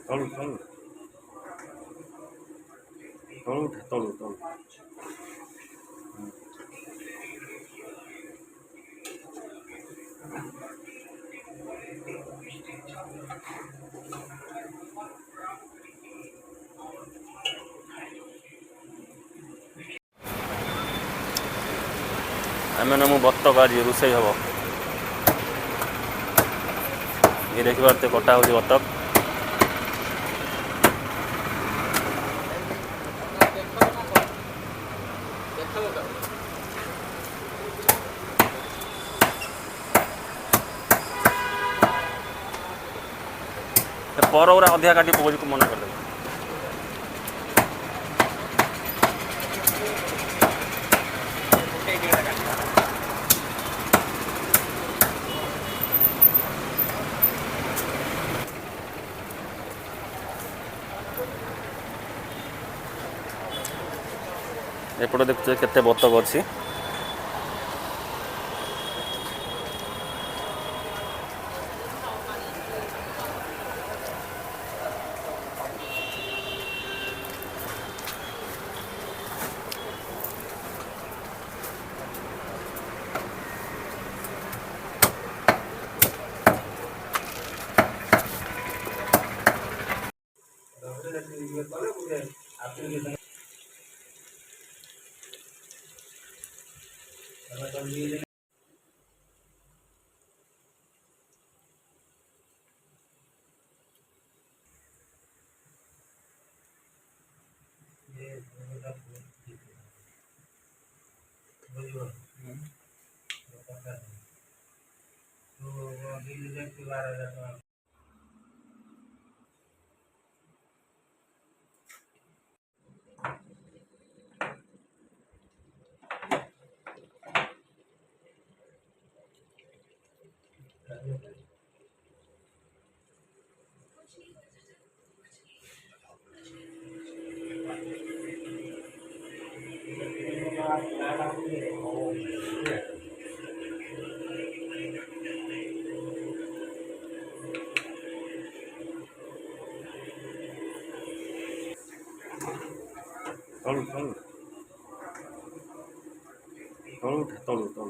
ତଳୁ ତଳୁ ତଳୁ ଉଠା ତଳୁ ତଳୁ। ଆମେ ମୁଁ ବତକ ଆଜି ରୋଷେଇ ହେବ। ये देखिए कटा हो बतक पर गुरा अधिका काटी पकड़ मना कर एपटे देखुचे केते बतक अच्छी तळू तळू तळू उठा तळू तळू